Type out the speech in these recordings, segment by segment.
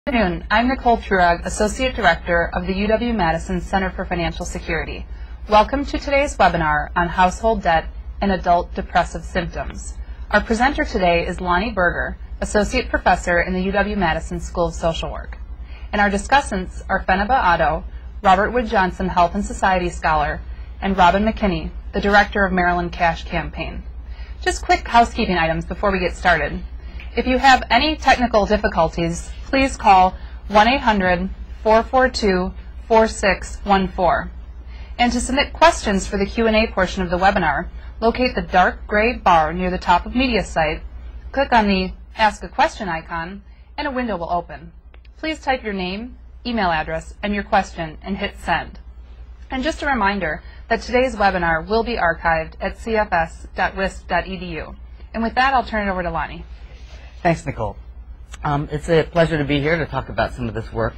Good afternoon. I'm Nicole Trurag, Associate Director of the UW-Madison Center for Financial Security. Welcome to today's webinar on household debt and adult depressive symptoms. Our presenter today is Lonnie Berger, Associate Professor in the UW-Madison School of Social Work. And our discussants are Fenaba Addo, Robert Wood Johnson Health and Society Scholar, and Robin McKinney, the Director of Maryland Cash Campaign. Just quick housekeeping items before we get started. If you have any technical difficulties, please call 1-800-442-4614. And to submit questions for the Q&A portion of the webinar, locate the dark gray bar near the top of Media Site, click on the Ask a Question icon, and a window will open. Please type your name, email address, and your question and hit send. And just a reminder that today's webinar will be archived at cfs.wisc.edu. And with that, I'll turn it over to Lonnie. Thanks, Nicole. It's a pleasure to be here to talk about some of this work,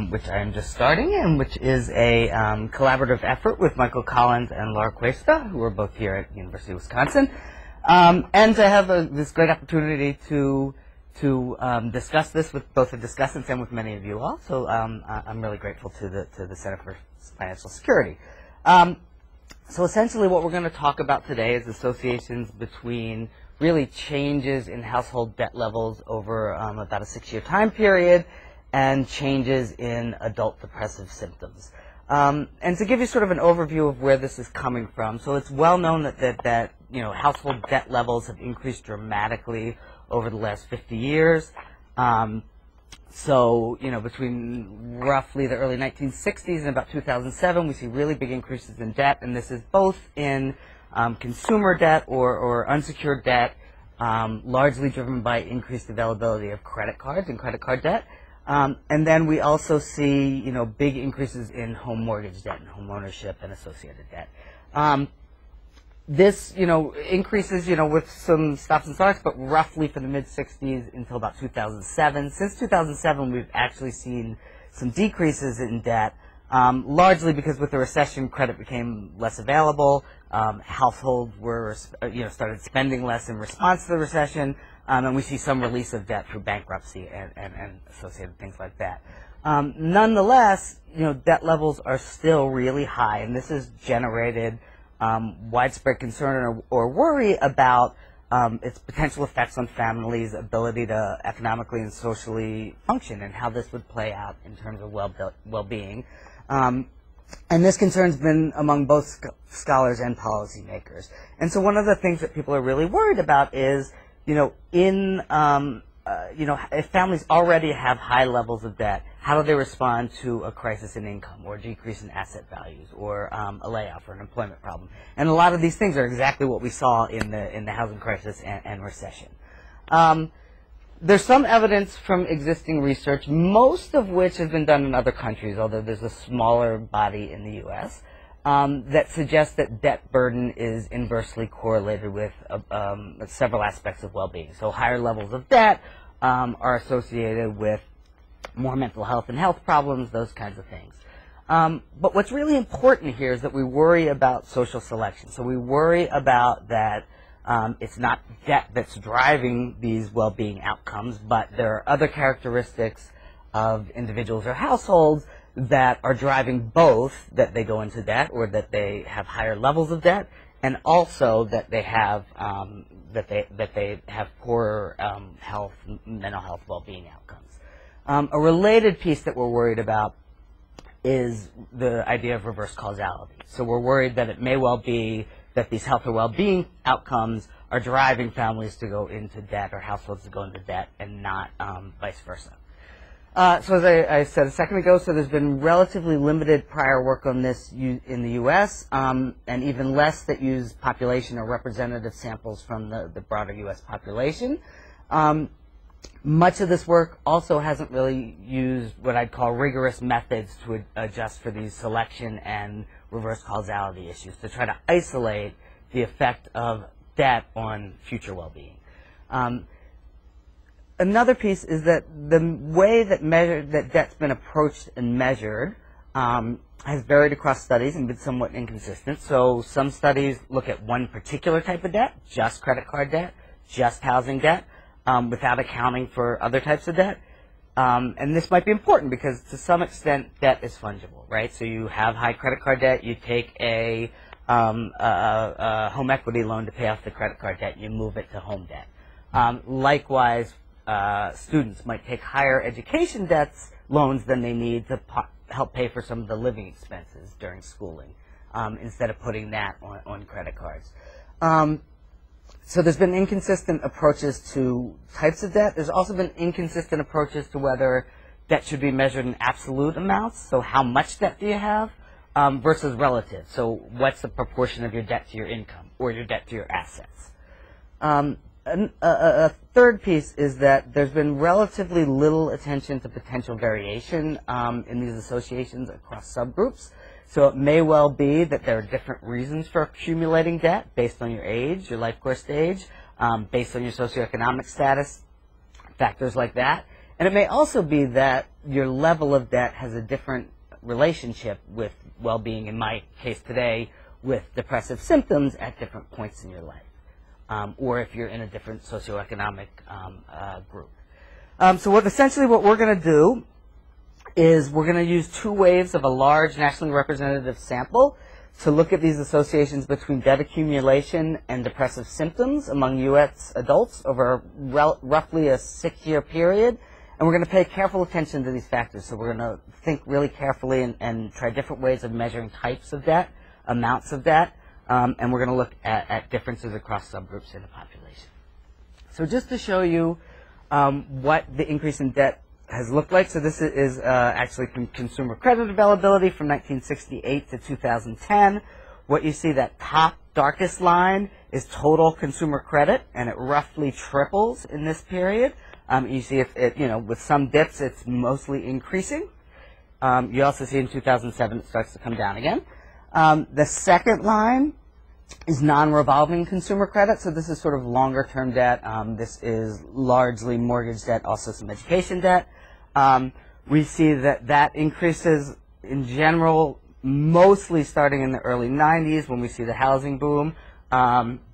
which I am just starting, and which is a collaborative effort with Michael Collins and Laura Cuesta, who are both here at the University of Wisconsin, and to have this great opportunity to discuss this with both the discussants and with many of you all. So I'm really grateful to the Center for Financial Security. So essentially what we're going to talk about today is associations between really changes in household debt levels over about a 6-year time period and changes in adult depressive symptoms. And to give you sort of an overview of where this is coming from, so it's well known that household debt levels have increased dramatically over the last 50 years. So, between roughly the early 1960s and about 2007, we see really big increases in debt, and this is both in consumer debt or unsecured debt, largely driven by increased availability of credit cards and credit card debt. And then we also see, big increases in home mortgage debt and home ownership and associated debt. This, increases, with some stops and starts, but roughly for the mid-60s until about 2007. Since 2007, we've actually seen some decreases in debt, largely because with the recession, credit became less available. Households were, started spending less in response to the recession, and we see some release of debt through bankruptcy and associated things like that. Nonetheless, debt levels are still really high, and this has generated widespread concern or worry about its potential effects on families' ability to economically and socially function, and how this would play out in terms of well-being. And this concern's been among both scholars and policymakers. And so one of the things that people are really worried about is, if families already have high levels of debt, how do they respond to a crisis in income or decrease in asset values or a layoff or an employment problem? And a lot of these things are exactly what we saw in the housing crisis and recession. There's some evidence from existing research, most of which has been done in other countries, although there's a smaller body in the U.S., that suggests that debt burden is inversely correlated with several aspects of well-being. So higher levels of debt are associated with more mental health and health problems, those kinds of things. But what's really important here is that we worry about social selection. So we worry about that it's not debt that's driving these well-being outcomes, but there are other characteristics of individuals or households that are driving both that they go into debt or that they have higher levels of debt, and also that they have poorer health, mental health, well-being outcomes. A related piece that we're worried about is the idea of reverse causality. So we're worried that it may well be that these health or well-being outcomes are driving families to go into debt or households to go into debt and not vice versa. So as I said a second ago, so there's been relatively limited prior work on this in the U.S. And even less that use population or representative samples from the broader U.S. population. Much of this work also hasn't really used what I'd call rigorous methods to adjust for these selection and reverse causality issues, to try to isolate the effect of debt on future well-being. Another piece is that the way that debt's been approached and measured has varied across studies and been somewhat inconsistent. So some studies look at one particular type of debt, just credit card debt, just housing debt, without accounting for other types of debt. And this might be important because to some extent debt is fungible, right? So you have high credit card debt, you take a home equity loan to pay off the credit card debt, you move it to home debt. Likewise, students might take higher education loans than they need to help pay for some of the living expenses during schooling, instead of putting that on credit cards. So there's been inconsistent approaches to types of debt. There's also been inconsistent approaches to whether debt should be measured in absolute amounts, so how much debt do you have, versus relative. So what's the proportion of your debt to your income or your debt to your assets? A third piece is that there's been relatively little attention to potential variation in these associations across subgroups. So it may well be that there are different reasons for accumulating debt based on your age, your life course stage, based on your socioeconomic status, factors like that. And it may also be that your level of debt has a different relationship with well-being, in my case today, with depressive symptoms at different points in your life, or if you're in a different socioeconomic group. So essentially what we're going to do is we're going to use two waves of a large nationally representative sample to look at these associations between debt accumulation and depressive symptoms among U.S. adults over roughly a 6-year period. And we're going to pay careful attention to these factors. So we're going to think really carefully and try different ways of measuring types of debt, amounts of debt, and we're going to look at differences across subgroups in the population. So just to show you what the increase in debt has looked like. So this is actually consumer credit availability from 1968 to 2010. What you see, that top darkest line is total consumer credit, and it roughly triples in this period. You see, with some dips, it's mostly increasing. You also see in 2007 it starts to come down again. The second line is non-revolving consumer credit. So this is sort of longer-term debt. This is largely mortgage debt, also some education debt. We see that increases in general, mostly starting in the early 90s when we see the housing boom.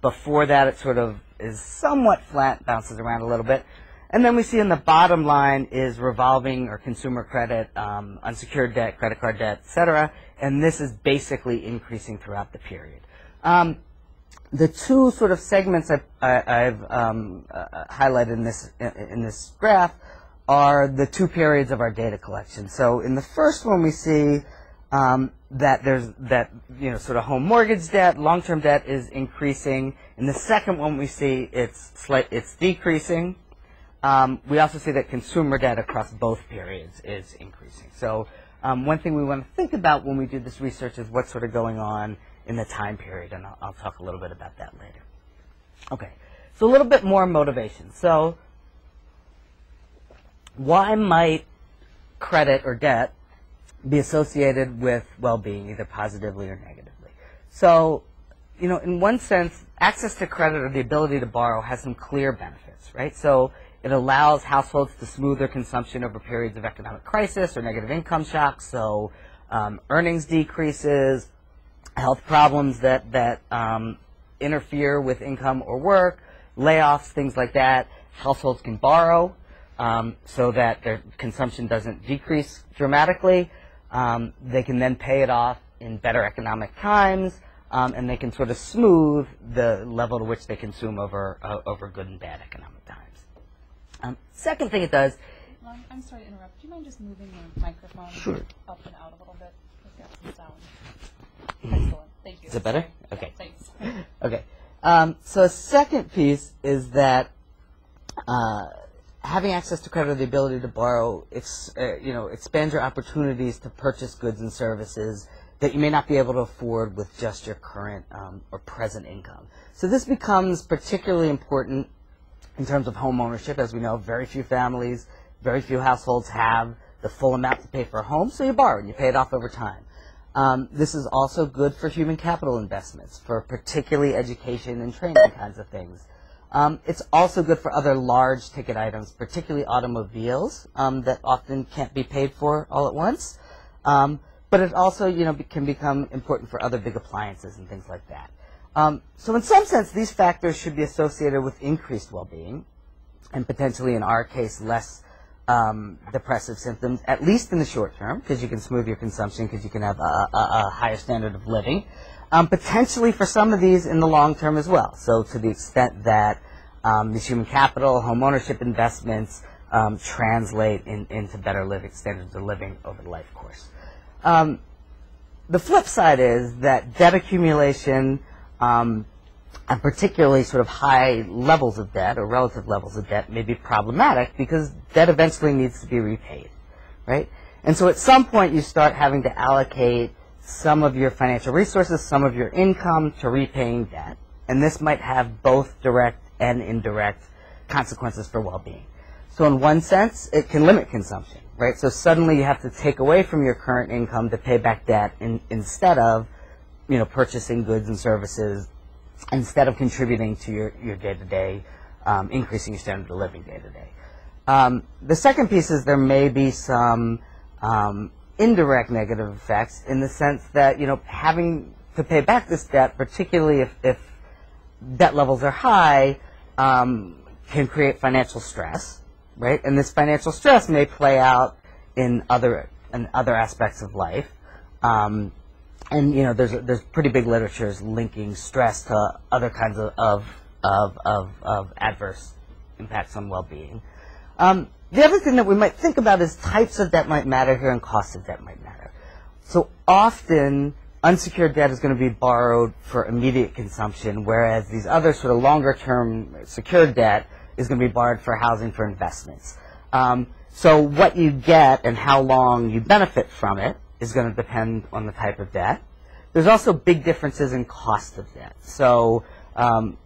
Before that, it sort of is somewhat flat, bounces around a little bit. And then we see in the bottom line is revolving or consumer credit, unsecured debt, credit card debt, et cetera. And this is basically increasing throughout the period. The two sort of segments I've highlighted in this graph are the two periods of our data collection. So in the first one, we see that there's sort of home mortgage debt, long-term debt is increasing. In the second one, we see it's decreasing. We also see that consumer debt across both periods is increasing. So one thing we want to think about when we do this research is what's sort of going on in the time period, and I'll talk a little bit about that later. Okay, so a little bit more motivation. So why might credit or debt be associated with well-being, either positively or negatively? So, in one sense, access to credit or the ability to borrow has some clear benefits, right? So it allows households to smooth their consumption over periods of economic crisis or negative income shocks. So earnings decreases, health problems that interfere with income or work, layoffs, things like that. Households can borrow so that their consumption doesn't decrease dramatically. They can then pay it off in better economic times, and they can sort of smooth the level to which they consume over good and bad economic times. Second thing it does... I'm sorry to interrupt. Do you mind just moving the microphone up and out a little bit? We've got some sound. Excellent. Thank you. Is it better? Okay. Yeah, thanks. Okay. So a second piece is that having access to credit or the ability to borrow, expands your opportunities to purchase goods and services that you may not be able to afford with just your current or present income. So this becomes particularly important in terms of home ownership. As we know, very few families, very few households have the full amount to pay for a home, so you borrow and you pay it off over time. This is also good for human capital investments, for particularly education and training kinds of things. It's also good for other large ticket items, particularly automobiles, that often can't be paid for all at once. But it also, can become important for other big appliances and things like that. So in some sense, these factors should be associated with increased well-being, and potentially, in our case, less depressive symptoms, at least in the short term, because you can smooth your consumption, because you can have a higher standard of living. Potentially for some of these in the long term as well. So to the extent that these human capital, home ownership investments translate into better living standards of living over the life course. The flip side is that debt accumulation and particularly sort of high levels of debt or relative levels of debt may be problematic because debt eventually needs to be repaid, right? And so at some point you start having to allocate some of your financial resources, some of your income to repaying debt. And this might have both direct and indirect consequences for well-being. So in one sense, it can limit consumption, right? So suddenly you have to take away from your current income to pay back debt instead of, purchasing goods and services, instead of contributing to your day-to-day, increasing your standard of living day-to-day. The second piece is there may be some indirect negative effects in the sense that, having to pay back this debt, particularly if debt levels are high, can create financial stress, right? And this financial stress may play out in other aspects of life. And there's pretty big literatures linking stress to other kinds of adverse impacts on well-being. The other thing that we might think about is types of debt might matter here and costs of debt might matter. So often, unsecured debt is going to be borrowed for immediate consumption, whereas these other sort of longer-term secured debt is going to be borrowed for housing, for investments. So what you get and how long you benefit from it is going to depend on the type of debt. There's also big differences in cost of debt. So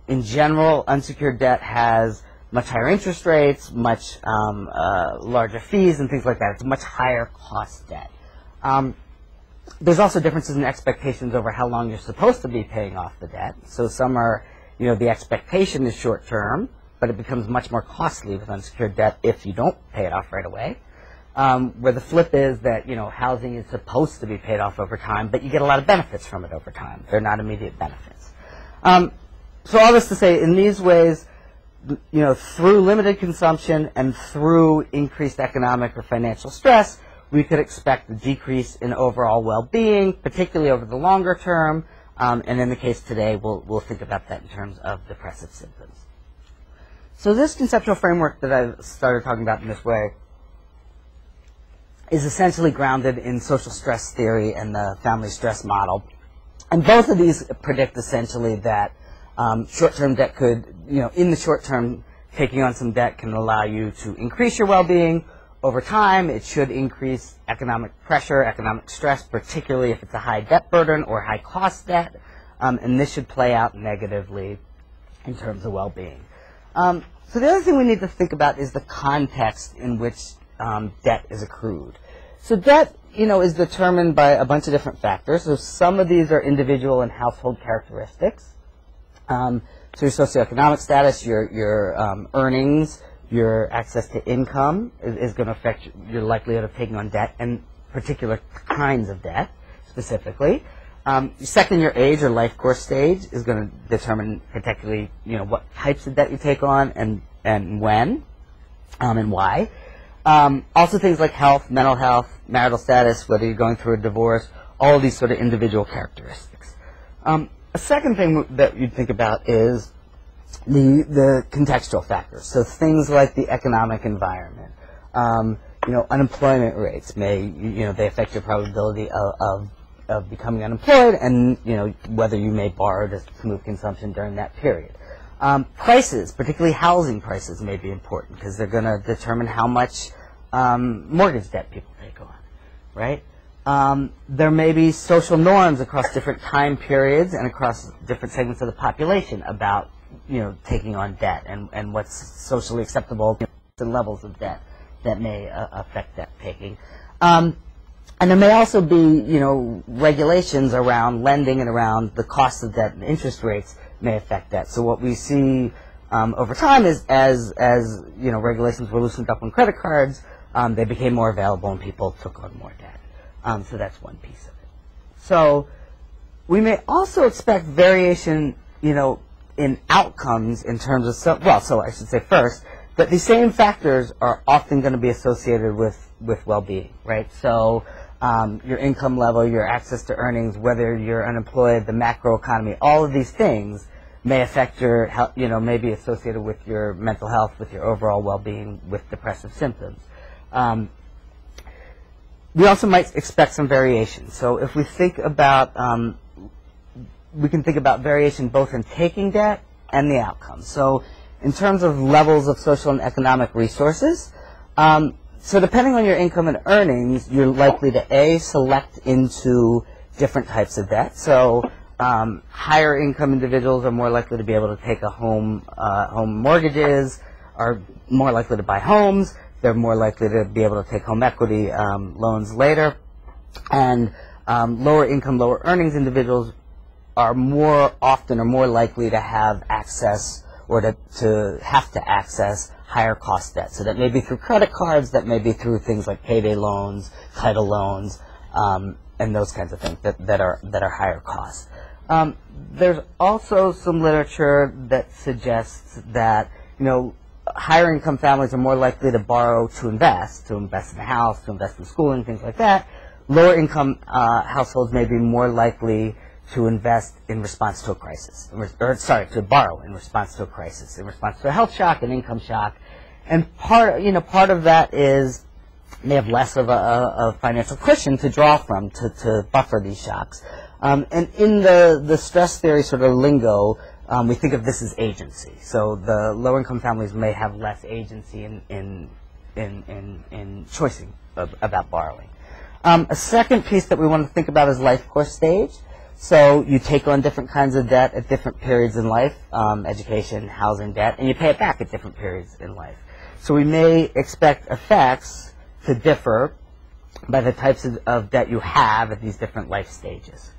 in general, unsecured debt has much higher interest rates, much larger fees and things like that. It's a much higher cost debt. There's also differences in expectations over how long you're supposed to be paying off the debt. So some are, the expectation is short term, but it becomes much more costly with unsecured debt if you don't pay it off right away. Where the flip is that, housing is supposed to be paid off over time, but you get a lot of benefits from it over time. They're not immediate benefits. So all this to say, in these ways, through limited consumption and through increased economic or financial stress, we could expect a decrease in overall well-being, particularly over the longer term. And in the case today, we'll think about that in terms of depressive symptoms. So this conceptual framework that I've started talking about in this way is essentially grounded in social stress theory and the family stress model. And both of these predict essentially that short-term debt could, in the short term, taking on some debt can allow you to increase your well-being. Over time, it should increase economic pressure, economic stress, particularly if it's a high debt burden or high-cost debt. And this should play out negatively in terms of well-being. So the other thing we need to think about is the context in which debt is accrued. So debt, is determined by a bunch of different factors. So some of these are individual and household characteristics. So your socioeconomic status, your earnings, your access to income is going to affect your likelihood of taking on debt and particular kinds of debt specifically. Second, your age or life course stage is going to determine particularly, what types of debt you take on and when and why. Also things like health, mental health, marital status, whether you're going through a divorce, all of these sort of individual characteristics. A second thing that you'd think about is the contextual factors. So things like the economic environment. Unemployment rates may, they affect your probability of becoming unemployed and, whether you may borrow to smooth consumption during that period. Prices, particularly housing prices, may be important because they're going to determine how much mortgage debt people take on, right? There may be social norms across different time periods and across different segments of the population about, taking on debt and what's socially acceptable and levels of debt that may affect debt taking. And there may also be, regulations around lending and around the cost of debt and interest rates may affect that. So what we see over time is as regulations were loosened up on credit cards, they became more available and people took on more debt. So that's one piece of it. So we may also expect variation, in outcomes in terms of, so I should say first, But these same factors are often going to be associated with well-being, right? So your income level, your access to earnings, whether you're unemployed, the macroeconomy, all of these things may affect your health, may be associated with your mental health, with your overall well-being, with depressive symptoms. We also might expect some variation. So if we think about, we can think about variation both in taking debt and the outcome. So in terms of levels of social and economic resources, so depending on your income and earnings, you're likely to A, select into different types of debt. So higher income individuals are more likely to be able to take a home mortgages, are more likely to buy homes. They're more likely to be able to take home equity loans later. And lower income, lower earnings individuals are more often or more likely to have access or to have to access higher cost debt. So that may be through credit cards, that may be through things like payday loans, title loans, and those kinds of things that are higher cost. There's also some literature that suggests that, higher income families are more likely to borrow to invest in the house, to invest in schooling, things like that. Lower income households may be more likely to invest in response to a crisis, to borrow in response to a crisis, in response to a health shock, an income shock. And part of that is they have less of a financial cushion to draw from to buffer these shocks. And in the stress theory sort of lingo, we think of this as agency. So the low-income families may have less agency in choosing about borrowing. A second piece that we want to think about is life course stage. So you take on different kinds of debt at different periods in life, education, housing debt, and you pay it back at different periods in life. So we may expect effects to differ by the types of debt you have at these different life stages.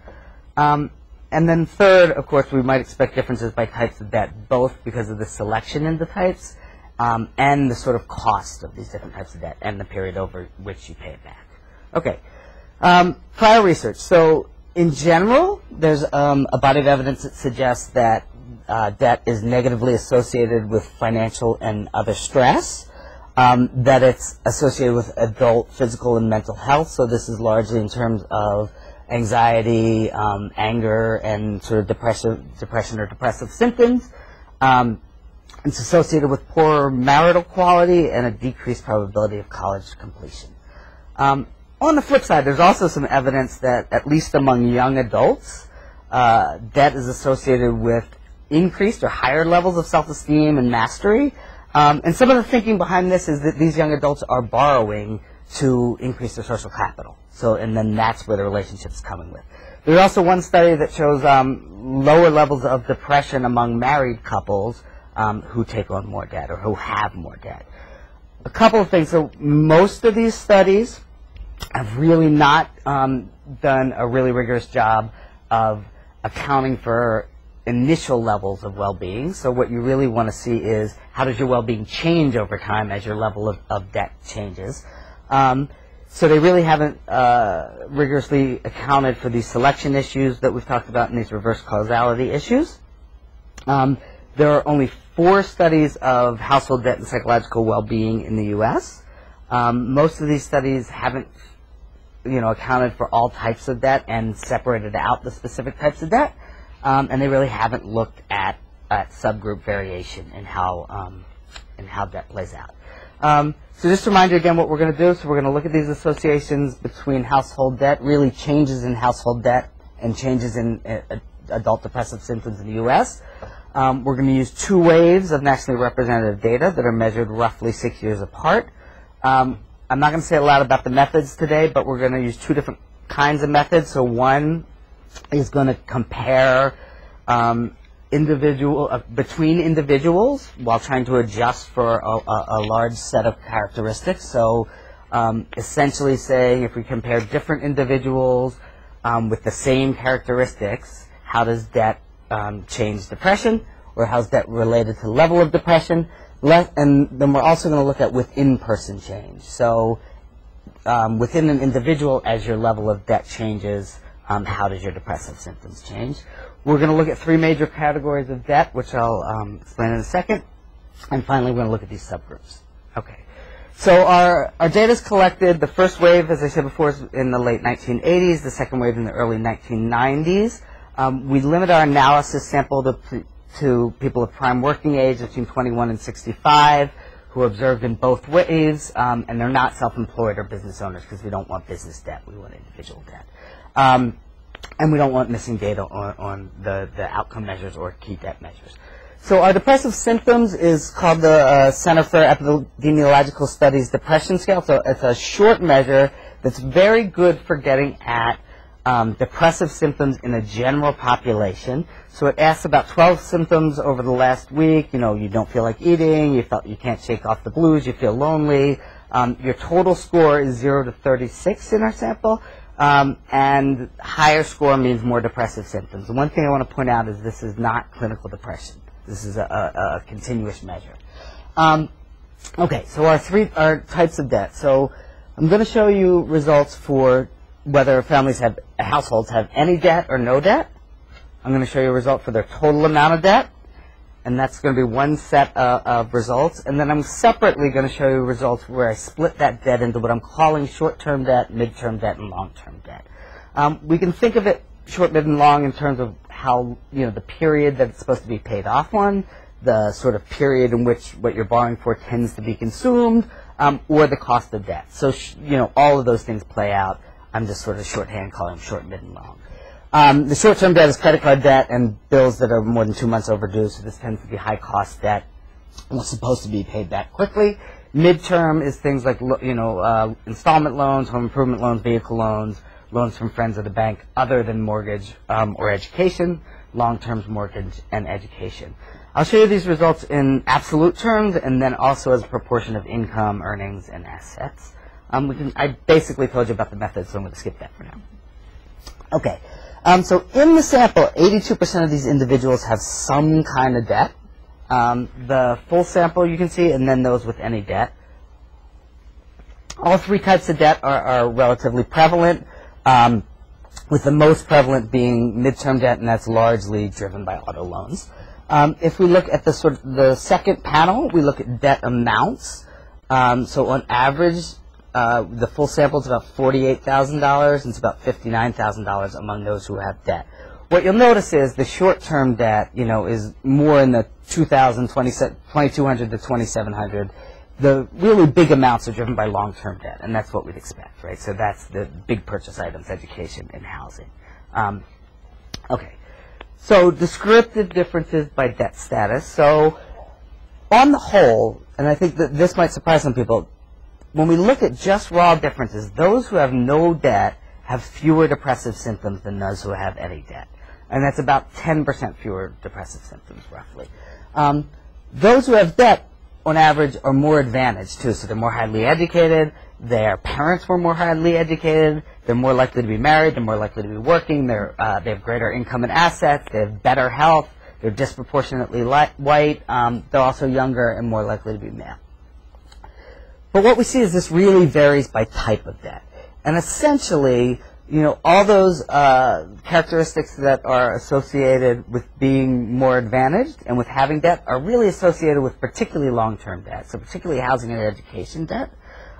And then third, of course, we might expect differences by types of debt, both because of the selection in the types and the sort of cost of these different types of debt and the period over which you pay it back. Okay. Prior research. So in general, there's a body of evidence that suggests that debt is negatively associated with financial and other stress, that it's associated with adult physical and mental health. So this is largely in terms of anxiety, anger, and sort of depression or depressive symptoms. It's associated with poorer marital quality and a decreased probability of college completion. On the flip side, there's also some evidence that, at least among young adults, debt is associated with increased or higher levels of self-esteem and mastery. And some of the thinking behind this is that these young adults are borrowing to increase their social capital. So, and then that's where the relationship's coming with. There's also one study that shows lower levels of depression among married couples who take on more debt or who have more debt. A couple of things. So most of these studies have really not done a really rigorous job of accounting for initial levels of well-being. So what you really want to see is how does your well-being change over time as your level of debt changes. So they really haven't rigorously accounted for these selection issues that we've talked about and these reverse causality issues. There are only 4 studies of household debt and psychological well-being in the U.S. Most of these studies haven't accounted for all types of debt and separated out the specific types of debt. And they really haven't looked at subgroup variation in how debt plays out. So just to remind you again what we're going to do, so we're going to look at these associations between household debt, really changes in household debt and changes in adult depressive symptoms in the U.S. We're going to use 2 waves of nationally representative data that are measured roughly 6 years apart. I'm not going to say a lot about the methods today, but we're going to use 2 different kinds of methods. So one is going to compare between individuals while trying to adjust for a large set of characteristics. So essentially saying if we compare different individuals with the same characteristics, how does debt change depression, or how's debt related to level of depression? And then we're also going to look at within-person change. So within an individual, as your level of debt changes, how does your depressive symptoms change? We're going to look at 3 major categories of debt, which I'll explain in a second. And finally, we're going to look at these subgroups. Okay. So our data is collected. The first wave, as I said before, is in the late 1980s. The second wave in the early 1990s. We limit our analysis sample to people of prime working age between 21 and 65 who are observed in both waves, and they're not self-employed or business owners because we don't want business debt. We want individual debt. And we don't want missing data on the outcome measures or key debt measures. So our depressive symptoms is called the Center for Epidemiological Studies Depression Scale. So it's a short measure that's very good for getting at depressive symptoms in a general population. So it asks about 12 symptoms over the last week. You know, you don't feel like eating, you can't shake off the blues, you feel lonely. Your total score is 0 to 36 in our sample. And higher score means more depressive symptoms. The one thing I want to point out is this is not clinical depression. This is a continuous measure. Okay, so our types of debt. So I'm going to show you results for whether households have any debt or no debt. I'm going to show you a result for their total amount of debt, and that's going to be one set of results. And then I'm separately going to show you results where I split that debt into what I'm calling short-term debt, mid-term debt, and long-term debt. We can think of it short, mid, and long in terms of how, the period that it's supposed to be paid off on, the sort of period in which what you're borrowing for tends to be consumed, or the cost of debt. So, all of those things play out. I'm just sort of shorthand calling them short, mid, and long. The short-term debt is credit card debt and bills that are more than 2 months overdue, so this tends to be high-cost debt and it's supposed to be paid back quickly. Mid-term is things like, installment loans, home improvement loans, vehicle loans, loans from friends of the bank other than mortgage or education, long-term mortgage and education. I'll show you these results in absolute terms and then also as a proportion of income, earnings, and assets. I basically told you about the method, so I'm going to skip that for now. Okay, so in the sample, 82% of these individuals have some kind of debt. The full sample you can see, and then those with any debt. All three types of debt are relatively prevalent, with the most prevalent being midterm debt, and that's largely driven by auto loans. If we look at the second panel, we look at debt amounts. So on average, the full sample is about $48,000, and it's about $59,000 among those who have debt. What you'll notice is the short-term debt, is more in the $2,200 to $2,700. The really big amounts are driven by long-term debt, and that's what we'd expect, right? So that's the big purchase items, education and housing. Okay, so descriptive differences by debt status. So on the whole, and I think that this might surprise some people, when we look at just raw differences, those who have no debt have fewer depressive symptoms than those who have any debt. And that's about 10% fewer depressive symptoms, roughly. Those who have debt, on average, are more advantaged, too. So they're more highly educated. Their parents were more highly educated. They're more likely to be married. They're more likely to be working. They have greater income and assets. They have better health. They're disproportionately white. They're also younger and more likely to be male. But what we see is this really varies by type of debt. And essentially, all those characteristics that are associated with being more advantaged and with having debt are really associated with particularly long-term debt, so particularly housing and education debt,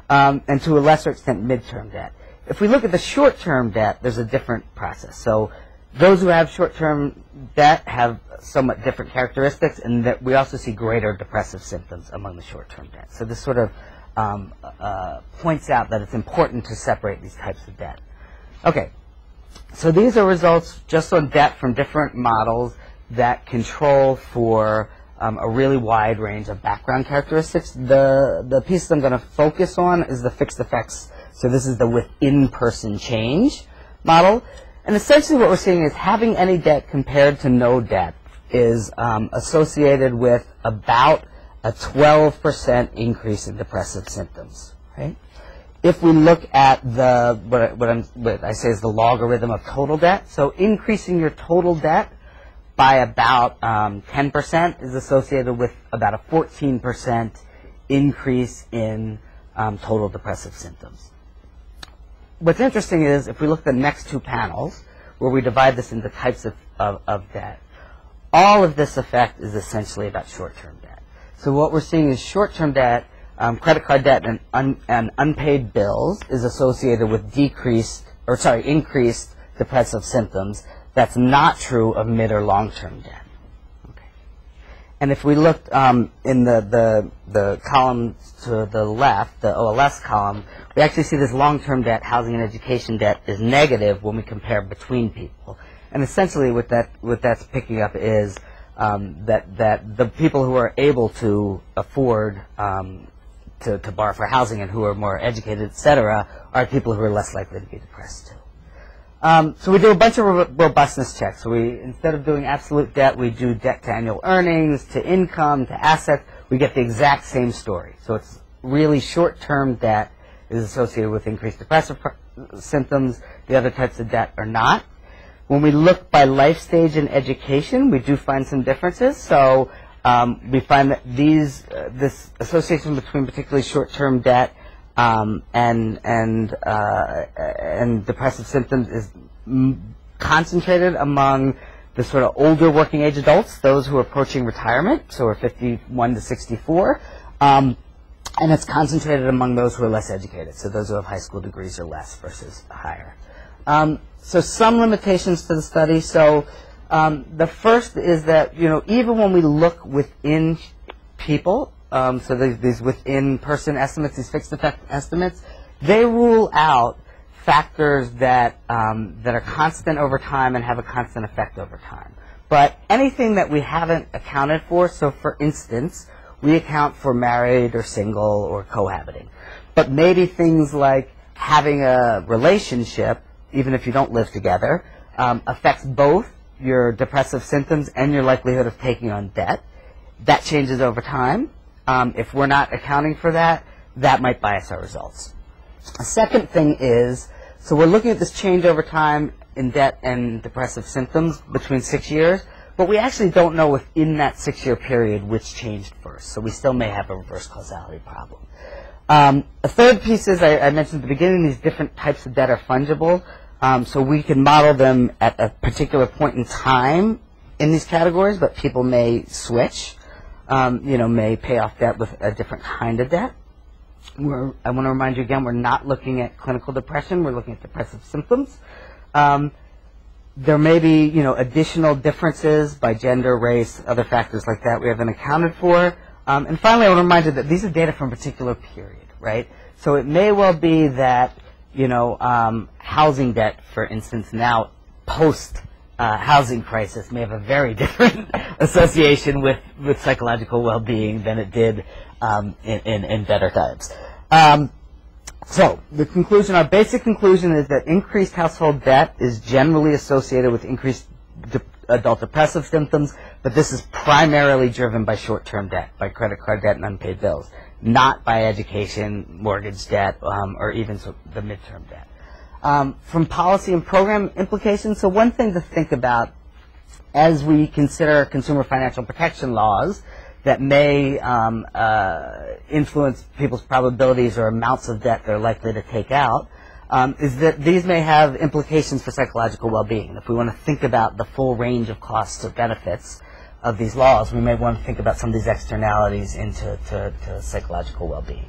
and to a lesser extent, midterm debt. If we look at the short-term debt, there's a different process. So those who have short-term debt have somewhat different characteristics, and that we also see greater depressive symptoms among the short-term debt. So this sort of points out that it's important to separate these types of debt. Okay, so these are results just on debt from different models that control for a really wide range of background characteristics. The piece I'm going to focus on is the fixed effects. So this is the within-person change model. And essentially what we're seeing is having any debt compared to no debt is associated with about a 12% increase in depressive symptoms, right? If we look at what I say is the logarithm of total debt, so increasing your total debt by about 10% is associated with about a 14% increase in total depressive symptoms. What's interesting is if we look at the next two panels, where we divide this into types of debt, all of this effect is essentially about short-term debt. So what we're seeing is short-term debt, credit card debt, and unpaid bills is associated with increased depressive symptoms. That's not true of mid or long-term debt. Okay. And if we looked in the column to the left, the OLS column, we actually see this long-term debt, housing and education debt, is negative when we compare between people. And essentially what that's picking up is that the people who are able to afford to borrow for housing and who are more educated, et cetera, are people who are less likely to be depressed too. So we do a bunch of robustness checks. So instead of doing absolute debt, we do debt to annual earnings, to income, to assets. We get the exact same story. So it's really short-term debt is associated with increased depressive symptoms. The other types of debt are not. When we look by life stage and education, we do find some differences. So we find that this association between particularly short-term debt and depressive symptoms is concentrated among the sort of older working age adults, those who are approaching retirement, so we're 51 to 64, and it's concentrated among those who are less educated, so those who have high school degrees or less versus higher. So some limitations to the study. So the first is that, even when we look within people, so these within-person estimates, these fixed effect estimates, they rule out factors that are constant over time and have a constant effect over time. But anything that we haven't accounted for, so for instance, we account for married or single or cohabiting. But maybe things like having a relationship, even if you don't live together, affects both your depressive symptoms and your likelihood of taking on debt. That changes over time. If we're not accounting for that, that might bias our results. A second thing is, so we're looking at this change over time in debt and depressive symptoms between 6 years, but we actually don't know within that 6-year period which changed first. So we still may have a reverse causality problem. A third piece is, I mentioned at the beginning, these different types of debt are fungible. So we can model them at a particular point in time in these categories, but people may switch, may pay off debt with a different kind of debt. I want to remind you again, we're not looking at clinical depression. We're looking at depressive symptoms. There may be, additional differences by gender, race, other factors like that we haven't accounted for. And finally, I want to remind you that these are data from a particular period, right? So it may well be that, housing debt, for instance, now post housing crisis may have a very different association with psychological well-being than it did in better times. So the conclusion, our basic conclusion is that increased household debt is generally associated with increased adult depressive symptoms, but this is primarily driven by short-term debt, by credit card debt and unpaid bills, not by education, mortgage debt, or even the midterm debt. From policy and program implications, so one thing to think about as we consider consumer financial protection laws that may influence people's probabilities or amounts of debt they're likely to take out, is that these may have implications for psychological well-being. If we want to think about the full range of costs or benefits of these laws, we may want to think about some of these externalities into psychological well-being.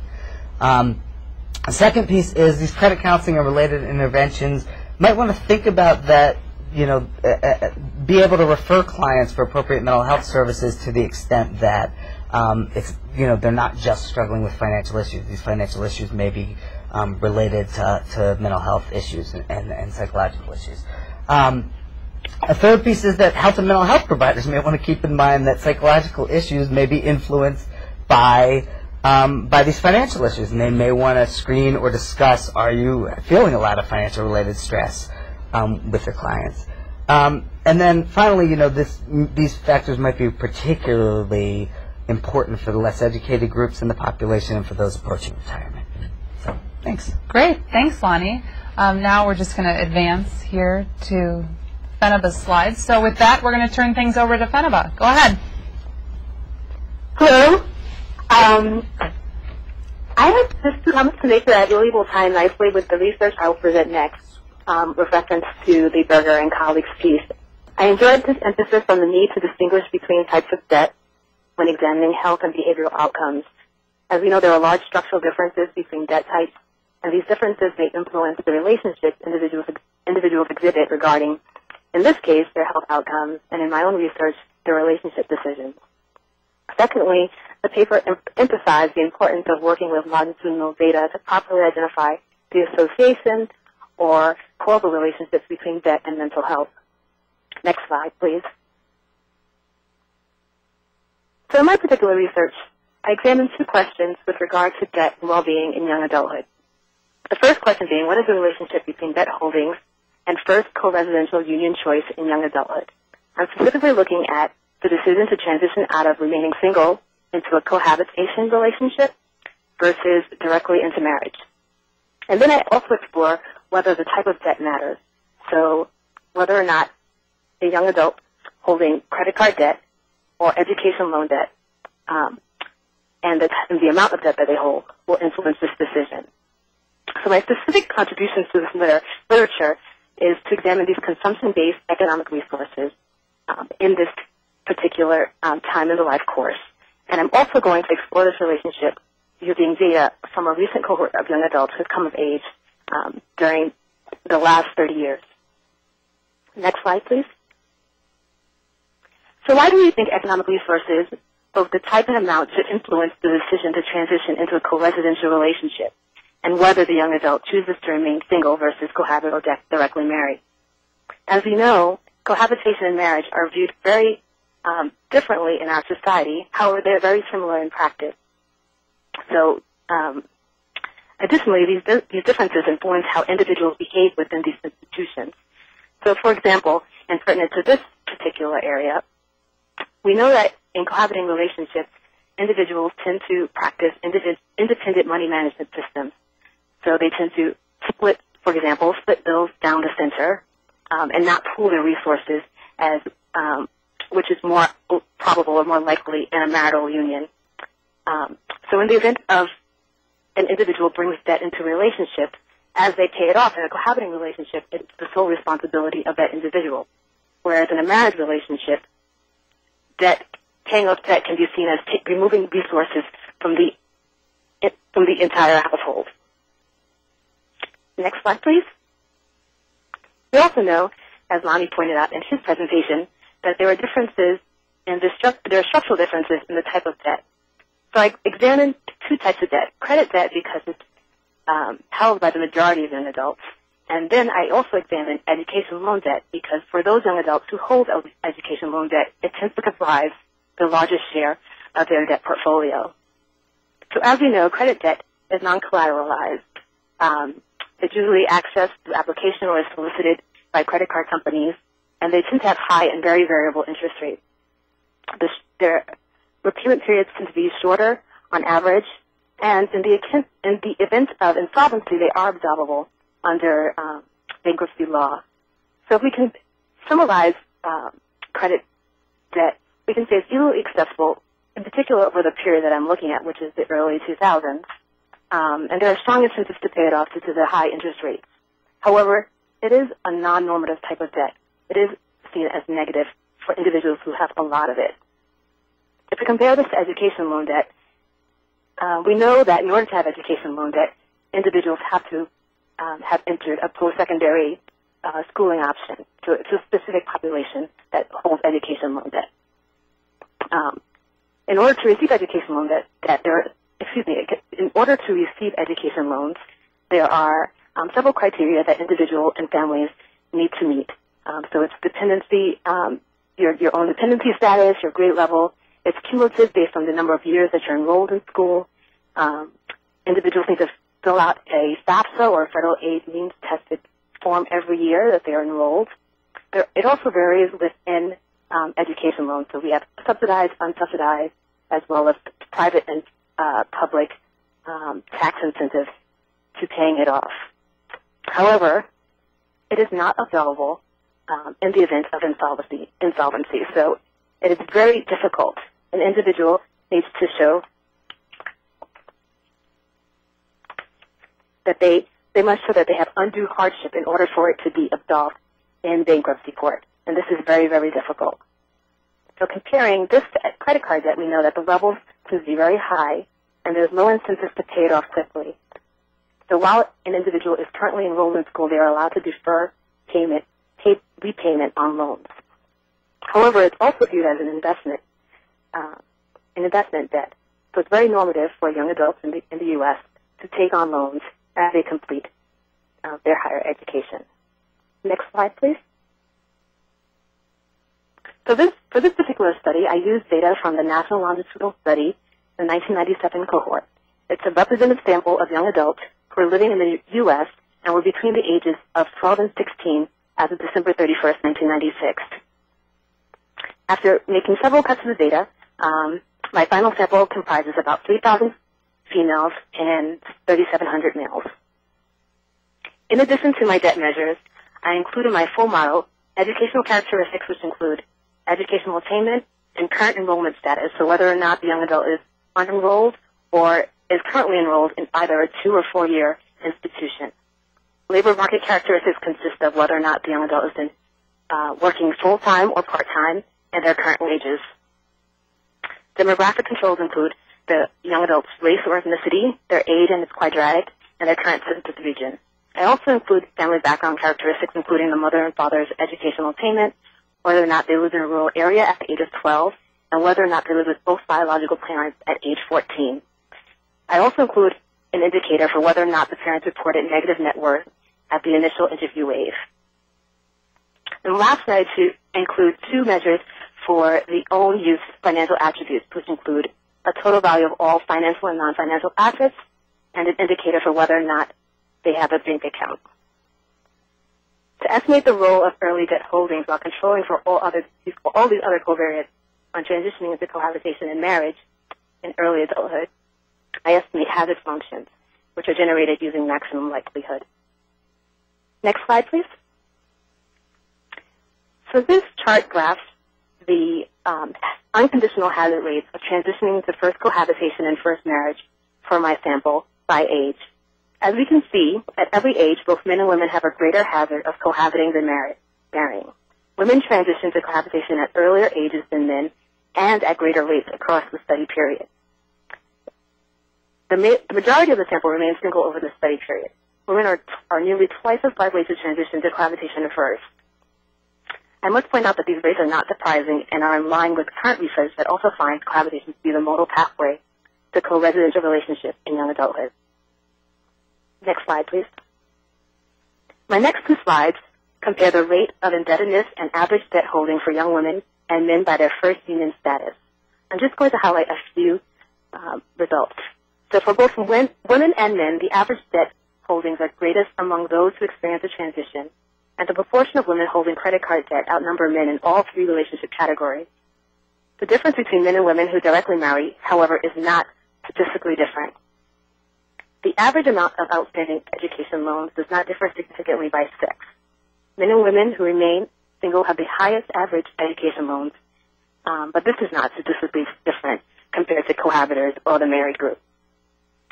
A second piece is these credit counseling and related interventions. Might want to think about that, be able to refer clients for appropriate mental health services to the extent that they're not just struggling with financial issues. These financial issues may be related to mental health issues and psychological issues. A third piece is that health and mental health providers may want to keep in mind that psychological issues may be influenced by these financial issues, and they may want to screen or discuss, are you feeling a lot of financial related stress with your clients? And then finally, these factors might be particularly important for the less educated groups in the population and for those approaching retirement. So, thanks. Great. Thanks, Lonnie. Now we're just going to advance here to Fenaba's slides. So with that, we're going to turn things over to Fenaba. Go ahead. Hello. I have just 2 comments to make that I believe will tie nicely with the research I will present next, with reference to the Berger and colleagues piece. I enjoyed this emphasis on the need to distinguish between types of debt. when examining health and behavioral outcomes. As we know, there are large structural differences between debt types, and these differences may influence the relationships individuals exhibit regarding, in this case, their health outcomes, and in my own research, their relationship decisions. Secondly, the paper emphasized the importance of working with longitudinal data to properly identify the association or causal relationships between debt and mental health. Next slide, please. So in my particular research, I examined two questions with regard to debt and well-being in young adulthood. The first question being, what is the relationship between debt holdings and first co-residential union choice in young adulthood? I'm specifically looking at the decision to transition out of remaining single into a cohabitation relationship versus directly into marriage. And then I also explore whether the type of debt matters. So whether or not a young adult holding credit card debt or education loan debt and the amount of debt that they hold will influence this decision. So my specific contributions to this literature is to examine these consumption-based economic resources in this particular time in the life course. And I'm also going to explore this relationship using data from a recent cohort of young adults who have come of age during the last 30 years. Next slide, please. So why do we think economic resources, both the type and amount, should influence the decision to transition into a co-residential relationship, and whether the young adult chooses to remain single versus cohabit or directly married? As we know, cohabitation and marriage are viewed very differently in our society. However, they're very similar in practice. So, additionally, these differences influence how individuals behave within these institutions. So, for example, and pertinent to this particular area, we know that in cohabiting relationships, individuals tend to practice independent money management systems. So they tend to split bills down the center and not pool their resources as which is more probable or more likely in a marital union. So in the event of an individual brings debt into a relationship, as they pay it off in a cohabiting relationship, it's the sole responsibility of that individual. Whereas in a marriage relationship, paying off debt can be seen as removing resources from the entire household. Next slide, please. We also know, as Lonnie pointed out in his presentation, that there are differences in there are structural differences in the type of debt. So I examined two types of debt: credit debt because it's held by the majority of young adults, and then I also examined education loan debt because for those young adults who hold education loan debt, it tends to comprise the largest share of their debt portfolio. So as we know, credit debt is non-collateralized. It's usually accessed through application or is solicited by credit card companies, and they tend to have high and very variable interest rates. Their repayment periods tend to be shorter on average, and in the event of insolvency, they are absolvable under bankruptcy law. So if we can summarize credit debt, we can say it's easily accessible, in particular over the period that I'm looking at, which is the early 2000s. And there are strong incentives to pay it off due to the high interest rates. However, it is a non-normative type of debt. It is seen as negative for individuals who have a lot of it. If we compare this to education loan debt, we know that in order to have education loan debt, individuals have to have entered a post-secondary schooling option. So it's a specific population that holds education loan debt. In order to receive education loan debt, in order to receive education loans, there are several criteria that individuals and families need to meet. So it's dependency, your own dependency status, your grade level. It's cumulative based on the number of years that you're enrolled in school. Individuals need to fill out a FAFSA or federal aid means tested form every year that they are enrolled. It also varies within education loans. So we have subsidized, unsubsidized, as well as private and public tax incentives to paying it off. However, it is not available in the event of insolvency. So it is very difficult. An individual needs to show that they must show that they have undue hardship in order for it to be absolved in bankruptcy court. And this is very, very difficult. So comparing this to credit card debt, we know that the levels tend to be very high, and there's no incentive to pay it off quickly. So while an individual is currently enrolled in school, they are allowed to defer repayment on loans. However, it's also viewed as an investment debt. So it's very normative for young adults in the U.S. to take on loans as they complete their higher education. Next slide, please. So for this particular study, I used data from the National Longitudinal Study, the 1997 cohort. It's a representative sample of young adults who are living in the U.S. and were between the ages of 12 and 16 as of December 31st, 1996. After making several cuts of the data, my final sample comprises about 3,000 females and 3,700 males. In addition to my debt measures, I included my full model, educational characteristics, which include educational attainment and current enrollment status, so whether or not the young adult is unenrolled or is currently enrolled in either a 2- or 4-year institution. Labor market characteristics consist of whether or not the young adult is working full-time or part-time and their current wages. Demographic controls include the young adult's race or ethnicity, their age and its quadratic, and their current census region. I also include family background characteristics, including the mother and father's educational attainment, whether or not they live in a rural area at the age of 12, and whether or not they live with both biological parents at age 14. I also include an indicator for whether or not the parents reported negative net worth at the initial interview wave. And lastly, I include 2 measures for the own use financial attributes, which include a total value of all financial and non-financial assets, and an indicator for whether or not they have a bank account. To estimate the role of early debt holdings while controlling for all these other covariates on transitioning into cohabitation and marriage in early adulthood, I estimate hazard functions, which are generated using maximum likelihood. Next slide, please. So this chart graphs the unconditional hazard rates of transitioning to first cohabitation and first marriage for my sample by age. As we can see, at every age, both men and women have a greater hazard of cohabiting than marrying. Women transition to cohabitation at earlier ages than men and at greater rates across the study period. The majority of the sample remains single over the study period. Women are nearly twice as likely to transition to cohabitation first. I must point out that these rates are not surprising and are in line with current research that also finds cohabitation to be the modal pathway to co-residential relationships in young adulthood. Next slide, please. My next 2 slides compare the rate of indebtedness and average debt holding for young women and men by their first union status. I'm just going to highlight a few results. So for both women and men, the average debt holdings are greatest among those who experience a transition, and the proportion of women holding credit card debt outnumber men in all 3 relationship categories. The difference between men and women who directly marry, however, is not statistically different. The average amount of outstanding education loans does not differ significantly by sex. Men and women who remain single have the highest average education loans, but this is not statistically different compared to cohabitors or the married group.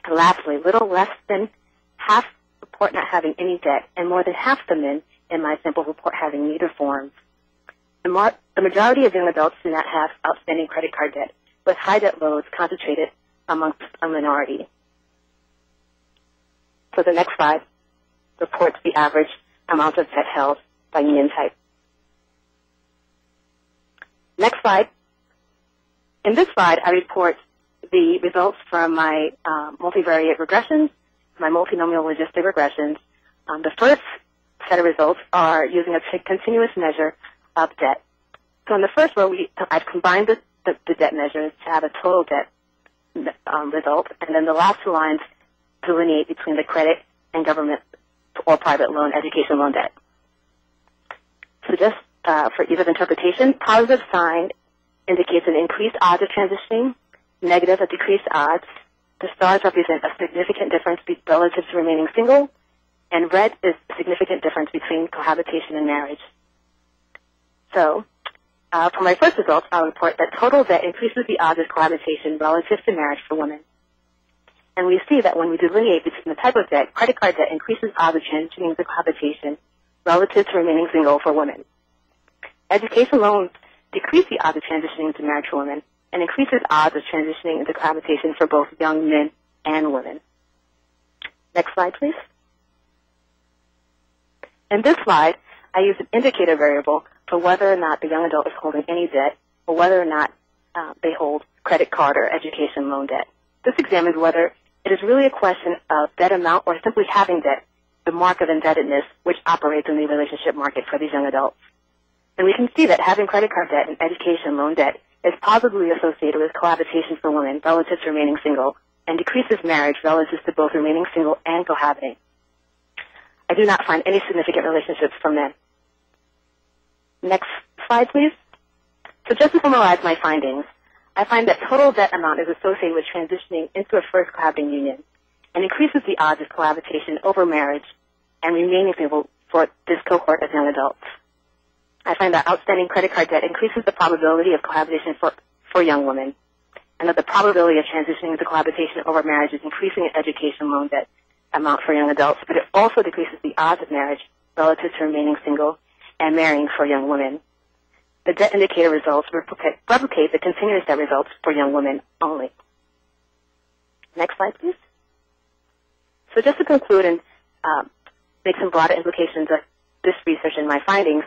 And lastly, little less than half report not having any debt, and more than half the men in my sample report having neither forms. The majority of young adults do not have outstanding credit card debt, with high debt loads concentrated amongst a minority. So the next slide reports the average amount of debt held by union type. Next slide. In this slide, I report the results from my multivariate regressions, my multinomial logistic regressions. The first set of results are using a continuous measure of debt. So in the first row, I've combined the debt measures to have a total debt result, and then the last 2 lines delineate between the credit and government or private loan education loan debt. So just for ease of interpretation, positive sign indicates an increased odds of transitioning, negative, a decreased odds. The stars represent a significant difference relative to remaining single, and red is a significant difference between cohabitation and marriage. So for my first results, I'll report that total debt increases the odds of cohabitation relative to marriage for women. And we see that when we delineate between the type of debt, credit card debt increases odds of transitioning to cohabitation relative to remaining single for women. Education loans decrease the odds of transitioning into marriage for women and increases odds of transitioning into cohabitation for both young men and women. Next slide, please. In this slide, I use an indicator variable for whether or not the young adult is holding any debt or whether or not they hold credit card or education loan debt. This examines whether it is really a question of debt amount or simply having debt, the mark of indebtedness, which operates in the relationship market for these young adults. And we can see that having credit card debt and education loan debt is positively associated with cohabitation for women relative to remaining single and decreases marriage relative to both remaining single and cohabiting. I do not find any significant relationships for men. Next slide, please. So just to summarize my findings, I find that total debt amount is associated with transitioning into a first cohabiting union and increases the odds of cohabitation over marriage and remaining single for this cohort of young adults. I find that outstanding credit card debt increases the probability of cohabitation for young women, and that the probability of transitioning into cohabitation over marriage is increasing in education loan debt amount for young adults, but it also decreases the odds of marriage relative to remaining single and marrying for young women. The debt indicator results replicate the continuous debt results for young women only. Next slide, please. So just to conclude and make some broader implications of this research and my findings,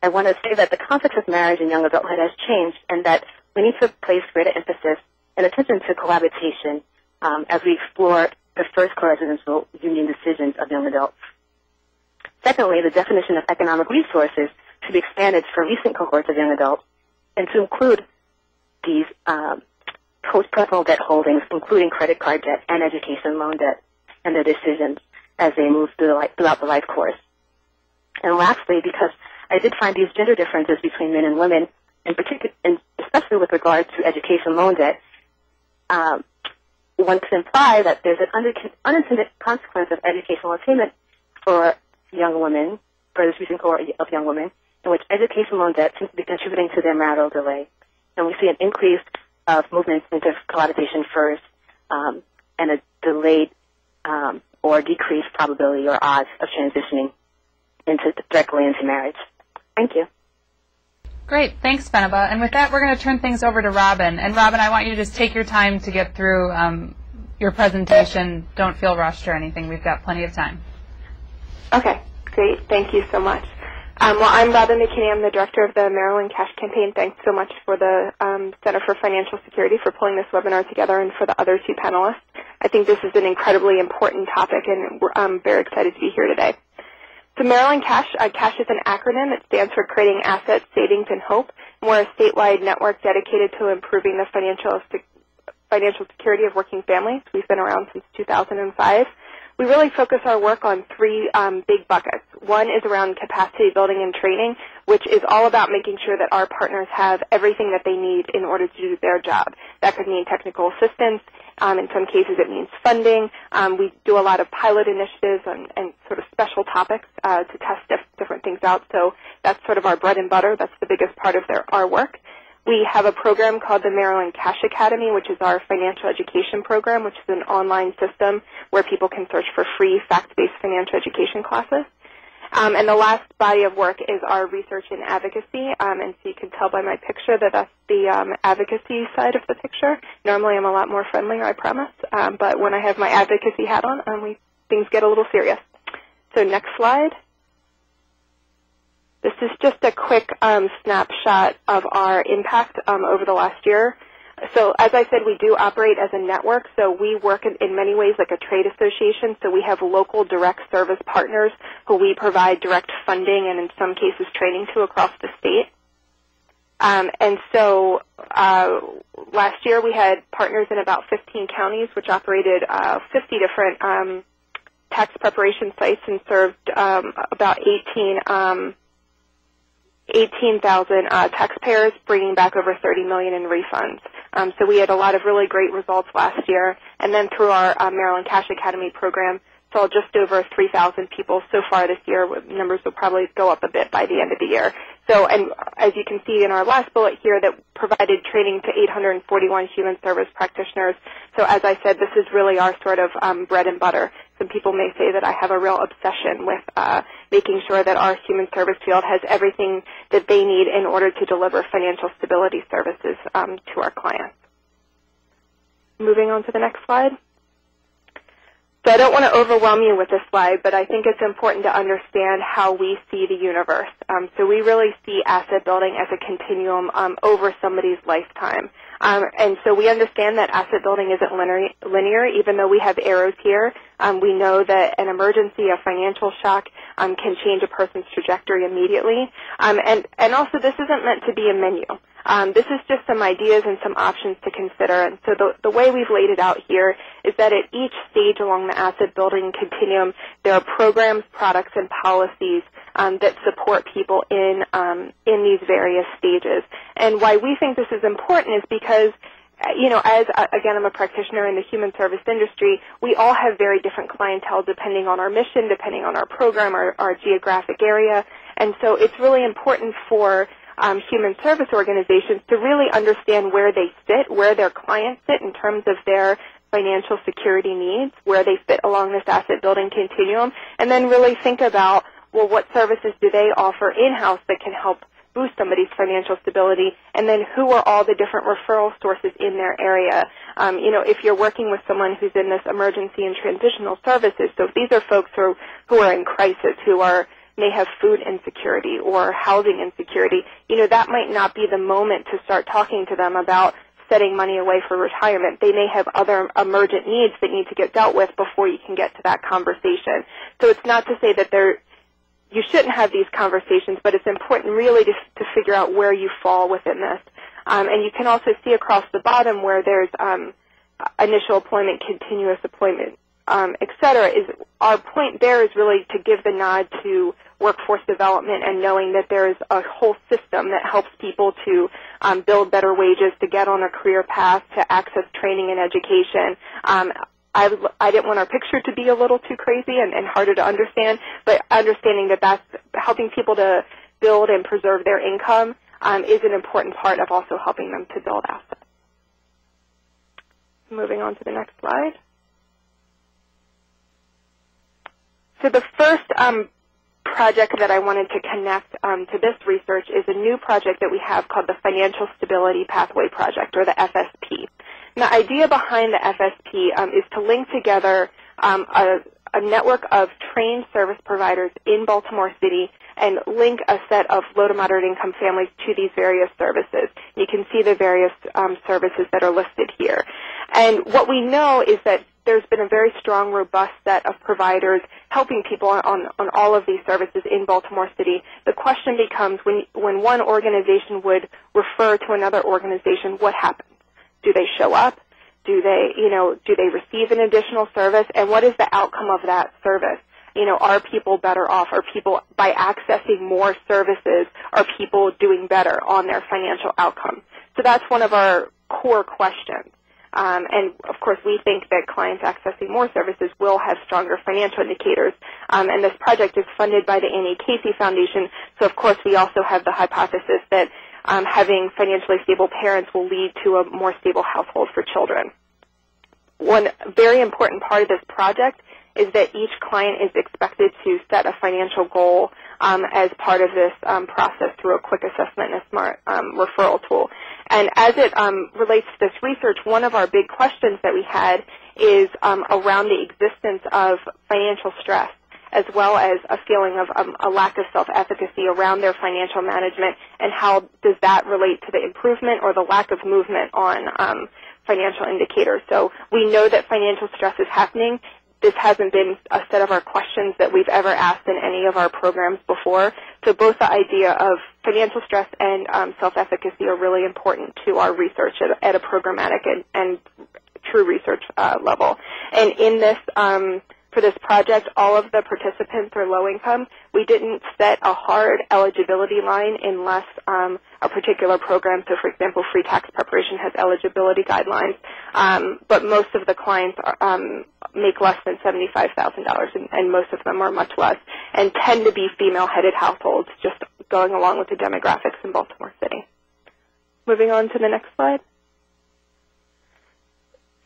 I want to say that the concept of marriage in young adulthood has changed and that we need to place greater emphasis and attention to cohabitation as we explore the first co-residential union decisions of young adults. Secondly, the definition of economic resources should be expanded for recent cohorts of young adults and to include these post-personal debt holdings, including credit card debt and education loan debt, and their decisions as they move throughout the life course. And lastly, because I did find these gender differences between men and women, in particular, and especially with regard to education loan debt, one can imply that there's an unintended consequence of educational attainment for young women, for this recent cohort of young women, in which education loan debt seems to be contributing to their marital delay. And we see an increase of movements into cohabitation first and a delayed or decreased probability or odds of transitioning directly into marriage. Thank you. Great. Thanks, Fenaba. And with that, we're going to turn things over to Robin. And Robin, I want you to just take your time to get through your presentation. Don't feel rushed or anything. We've got plenty of time. Okay, great. Thank you so much. Well, I'm Robin McKinney. I'm the director of the Maryland Cash Campaign. Thanks so much for the Center for Financial Security for pulling this webinar together and for the other two panelists. I think this is an incredibly important topic, and I'm very excited to be here today. So Maryland Cash, CASH is an acronym. It stands for Creating Assets, Savings, and Hope. And we're a statewide network dedicated to improving the financial security of working families. We've been around since 2005. We really focus our work on three big buckets. One is around capacity building and training, which is all about making sure that our partners have everything that they need in order to do their job. That could mean technical assistance. In some cases, it means funding. We do a lot of pilot initiatives and sort of special topics to test different things out. So that's sort of our bread and butter. That's the biggest part of our work. We have a program called the Maryland Cash Academy, which is our financial education program, which is an online system where people can search for free fact-based financial education classes. And the last body of work is our research and advocacy. And so you can tell by my picture that that's the advocacy side of the picture. Normally I'm a lot more friendlier, I promise. But when I have my advocacy hat on, things get a little serious. So next slide. This is just a quick snapshot of our impact over the last year. So as I said, we do operate as a network, so we work in many ways like a trade association. So we have local direct service partners who we provide direct funding and in some cases training to across the state. And so last year we had partners in about 15 counties, which operated 50 different tax preparation sites and served about 18,000 taxpayers, bringing back over $30 million in refunds. So we had a lot of really great results last year. And then through our Maryland Cash Academy program, saw just over 3,000 people so far this year. Numbers will probably go up a bit by the end of the year. So, and as you can see in our last bullet here, that provided training to 841 human service practitioners. So as I said, this is really our sort of bread and butter. some people may say that I have a real obsession with making sure that our human service field has everything that they need in order to deliver financial stability services to our clients. Moving on to the next slide. So I don't want to overwhelm you with this slide, but I think it's important to understand how we see the universe. So we really see asset building as a continuum over somebody's lifetime. And so we understand that asset building isn't linear, even though we have arrows here. We know that an emergency, a financial shock, can change a person's trajectory immediately. And also, this isn't meant to be a menu. This is just some ideas and some options to consider. And so the way we've laid it out here is that at each stage along the asset building continuum, there are programs, products, and policies that support people in these various stages. And why we think this is important is because, again, I'm a practitioner in the human service industry, we all have very different clientele depending on our mission, depending on our program, our geographic area. And so it's really important for human service organizations to really understand where they sit, where their clients sit in terms of their financial security needs, where they fit along this asset building continuum, and then really think about, well, what services do they offer in-house that can help boost somebody's financial stability, and then who are all the different referral sources in their area. If you're working with someone who's in this emergency and transitional services, so if these are folks who are in crisis, may have food insecurity or housing insecurity, that might not be the moment to start talking to them about setting money away for retirement. They may have other emergent needs that need to get dealt with before you can get to that conversation. So it's not to say that you shouldn't have these conversations, but it's important really to figure out where you fall within this. And you can also see across the bottom where there's initial employment, continuous employment, et cetera. Our point there is really to give the nod to workforce development and knowing that there is a whole system that helps people to build better wages, to get on a career path, to access training and education. I didn't want our picture to be a little too crazy and harder to understand, but understanding that that's helping people to build and preserve their income is an important part of also helping them to build assets. Moving on to the next slide. So the first project that I wanted to connect to this research is a new project that we have called the Financial Stability Pathway Project, or the FSP. And the idea behind the FSP is to link together a network of trained service providers in Baltimore City and link a set of low to moderate income families to these various services. You can see the various services that are listed here. And what we know is that there's been a very strong, robust set of providers helping people on all of these services in Baltimore City. The question becomes, when one organization would refer to another organization, what happens? Do they show up? Do they receive an additional service? And what is the outcome of that service? Are people better off? Are people, by accessing more services, are people doing better on their financial outcome? So that's one of our core questions. And, of course, we think that clients accessing more services will have stronger financial indicators. And this project is funded by the Annie Casey Foundation. So, of course, we also have the hypothesis that having financially stable parents will lead to a more stable household for children. One very important part of this project is that each client is expected to set a financial goal as part of this process through a quick assessment and a smart referral tool. And as it relates to this research, one of our big questions that we had is around the existence of financial stress, as well as a feeling of a lack of self-efficacy around their financial management, and how does that relate to the improvement or the lack of movement on financial indicators. So we know that financial stress is happening. This hasn't been a set of our questions that we've ever asked in any of our programs before. So both the idea of financial stress and self-efficacy are really important to our research at a programmatic and true research level. And in this, for this project, all of the participants are low income. We didn't set a hard eligibility line unless a particular program, so for example, free tax preparation has eligibility guidelines, but most of the clients make less than $75,000, and most of them are much less, and tend to be female-headed households, just going along with the demographics in Baltimore City. Moving on to the next slide.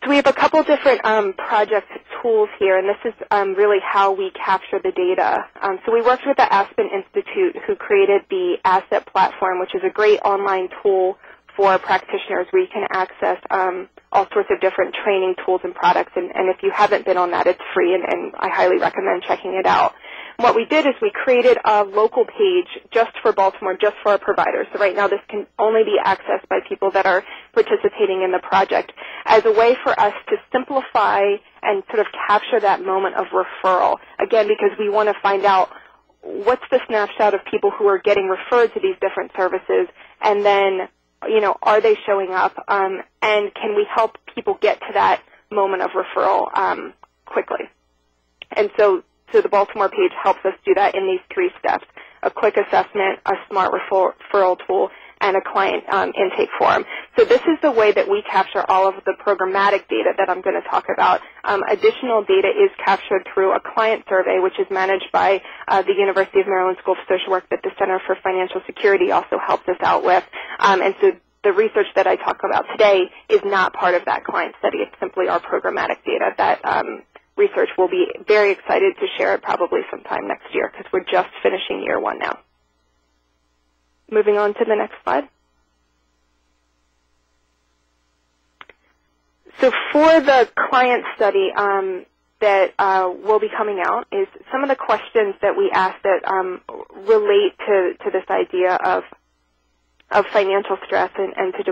So we have a couple different project tools here, and this is really how we capture the data. So we worked with the Aspen Institute, who created the Asset Platform, which is a great online tool for practitioners where you can access all sorts of different training tools and products. And if you haven't been on that, it's free, and I highly recommend checking it out. What we did is we created a local page just for Baltimore, just for our providers. So right now this can only be accessed by people that are participating in the project as a way for us to simplify and sort of capture that moment of referral. Again, because we want to find out what's the snapshot of people who are getting referred to these different services, and then, you know, are they showing up, and can we help people get to that moment of referral quickly? And so the Baltimore page helps us do that in these 3 steps: a quick assessment, a smart referral tool, and a client intake form. So this is the way that we capture all of the programmatic data that I'm going to talk about. Additional data is captured through a client survey, which is managed by the University of Maryland School of Social Work that the Center for Financial Security also helps us out with. And so the research that I talk about today is not part of that client study. It's simply our programmatic data that research will be very excited to share it probably sometime next year, because we're just finishing year 1 now. Moving on to the next slide. So for the client study that will be coming out is some of the questions that we asked that relate to this idea of financial stress and to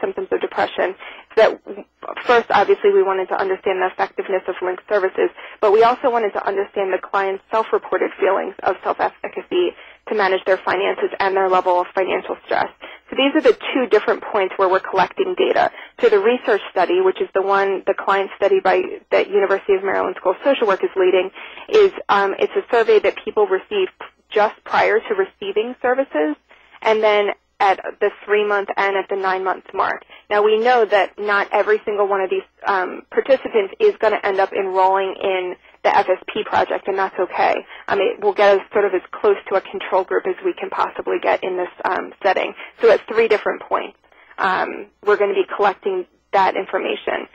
symptoms of depression. That first, obviously, we wanted to understand the effectiveness of linked services, but we also wanted to understand the client's self-reported feelings of self-efficacy to manage their finances and their level of financial stress. So these are the 2 different points where we're collecting data. So the research study, which is the client study that University of Maryland School of Social Work is leading, is it's a survey that people receive just prior to receiving services, and then at the 3-month and at the 9-month mark. Now, we know that not every single one of these participants is going to end up enrolling in the FSP project, and that's okay. It will get us sort of as close to a control group as we can possibly get in this setting. So at 3 different points, we're going to be collecting that information.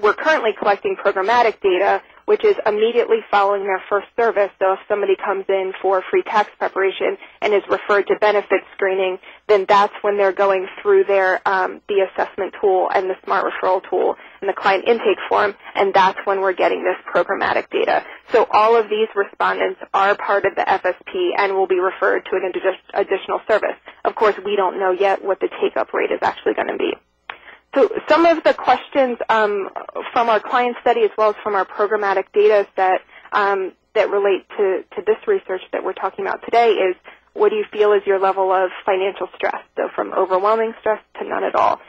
We're currently collecting programmatic data, which is immediately following their first service. So if somebody comes in for free tax preparation and is referred to benefits screening, then that's when they're going through their the assessment tool and the smart referral tool and the client intake form, and that's when we're getting this programmatic data. So all of these respondents are part of the FSP and will be referred to an additional service. Of course, we don't know yet what the take-up rate is actually going to be. So some of the questions from our client study as well as from our programmatic data set that relate to this research that we're talking about today is, what do you feel is your level of financial stress? So from overwhelming stress to none at all.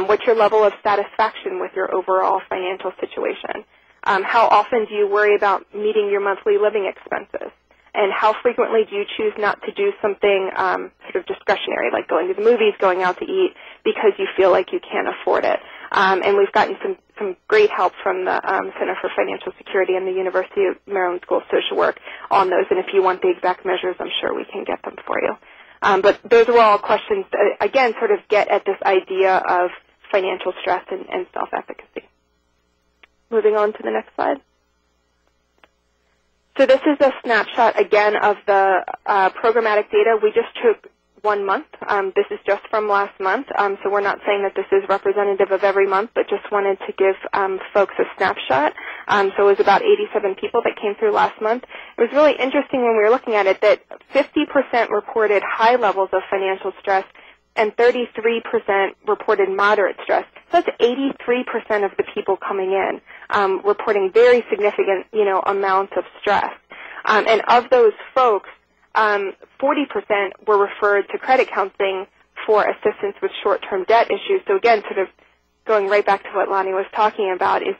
What's your level of satisfaction with your overall financial situation? How often do you worry about meeting your monthly living expenses? And how frequently do you choose not to do something sort of discretionary, like going to the movies, going out to eat, because you feel like you can't afford it? And we've gotten some great help from the Center for Financial Security and the University of Maryland School of Social Work on those. And if you want the exact measures, I'm sure we can get them for you. But those are all questions that, again, sort of get at this idea of financial stress and self-efficacy. Moving on to the next slide. So this is a snapshot, again, of the programmatic data. We just took 1 month. This is just from last month, so we're not saying that this is representative of every month, but just wanted to give folks a snapshot. So it was about 87 people that came through last month. It was really interesting when we were looking at it that 50% reported high levels of financial stress and 33% reported moderate stress. So that's 83% of the people coming in reporting very significant, amounts of stress. And of those folks, 40% were referred to credit counseling for assistance with short-term debt issues. So again, sort of going right back to what Lonnie was talking about is,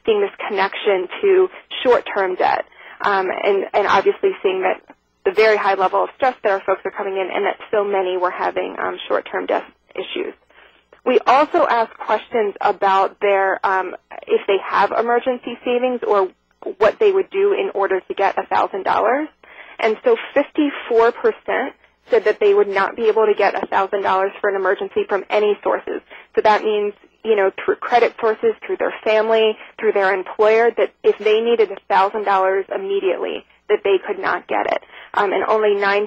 seeing this connection to short-term debt, and obviously seeing that the very high level of stress that our folks are coming in, and that so many were having short-term debt issues. We also asked questions about their, if they have emergency savings or what they would do in order to get $1,000. And so 54% said that they would not be able to get $1,000 for an emergency from any sources. So that means, through credit sources, through their family, through their employer, that if they needed $1,000 immediately, that they could not get it. And only 9%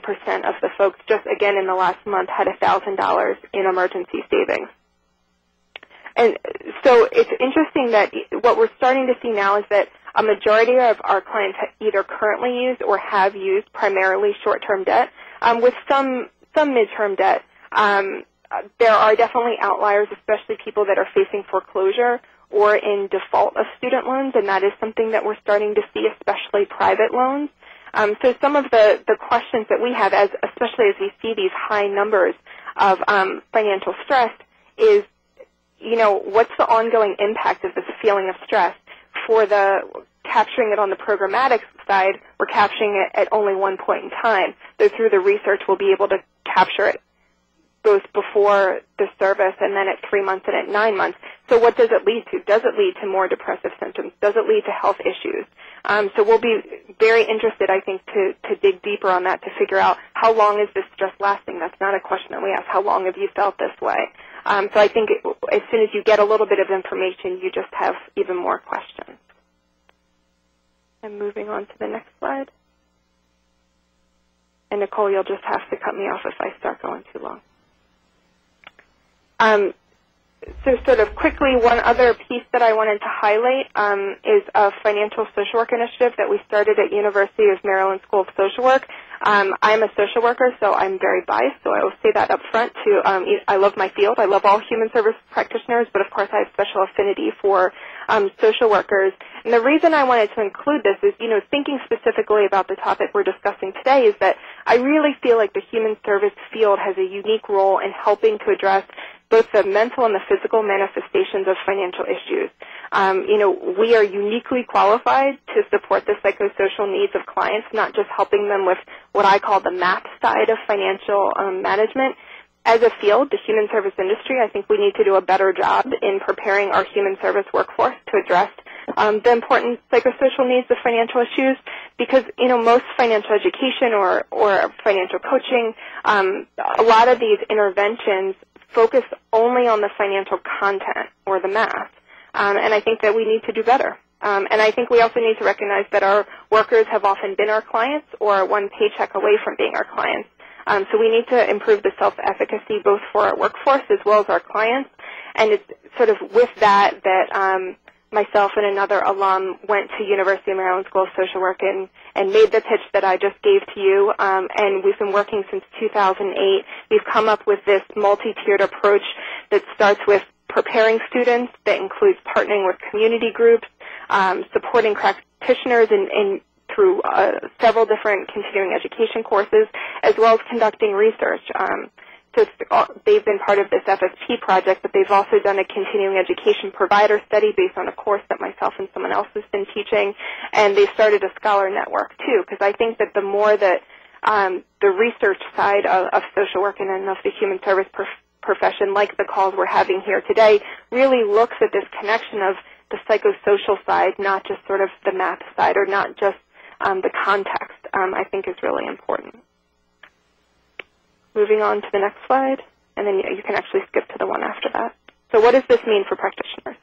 of the folks, just again in the last month, had $1,000 in emergency savings. And so it's interesting that what we're starting to see now is that a majority of our clients either currently use or have used primarily short-term debt, with some mid-term debt. There are definitely outliers, especially people that are facing foreclosure or in default of student loans, and that is something that we're starting to see, especially private loans. So some of the questions that we have, especially as we see these high numbers of financial stress, is, what's the ongoing impact of this feeling of stress? For the capturing it on the programmatic side, we're capturing it at only one point in time, though through the research we'll be able to capture it both before the service and then at 3 months and at 9 months. So what does it lead to? Does it lead to more depressive symptoms? Does it lead to health issues? So we'll be very interested, I think, to dig deeper on that to figure out how long is this stress lasting. That's not a question that we ask. How long have you felt this way? So I think as soon as you get a little bit of information, you just have even more questions. And moving on to the next slide. And Nicole, you'll just have to cut me off if I start going too long. So sort of quickly, one other piece that I wanted to highlight is a financial social work initiative that we started at University of Maryland School of Social Work. I'm a social worker, so I'm very biased, so I will say that up front too. I love my field. I love all human service practitioners, but of course I have special affinity for social workers. And the reason I wanted to include this is, thinking specifically about the topic we're discussing today is that I really feel like the human service field has a unique role in helping to address both the mental and the physical manifestations of financial issues. We are uniquely qualified to support the psychosocial needs of clients, not just helping them with what I call the math side of financial management. As a field, the human service industry, I think we need to do a better job in preparing our human service workforce to address the important psychosocial needs of financial issues, because, most financial education or financial coaching, a lot of these interventions focus only on the financial content or the math. And I think that we need to do better. And I think we also need to recognize that our workers have often been our clients or one paycheck away from being our clients. So we need to improve the self-efficacy both for our workforce as well as our clients. And it's sort of with that myself and another alum went to University of Maryland School of Social Work and made the pitch that I just gave to you. And we've been working since 2008. We've come up with this multi-tiered approach that starts with preparing students, that includes partnering with community groups, supporting practitioners and through several different continuing education courses, as well as conducting research. So they've been part of this FSP project, but they've also done a continuing education provider study based on a course that myself and someone else has been teaching, and they started a scholar network too, because I think that the more that the research side of social work and of the human service profession, like the calls we're having here today, really looks at this connection of the psychosocial side, not just sort of the math side or not just the context, I think is really important. Moving on to the next slide, and then you can actually skip to the one after that. So what does this mean for practitioners?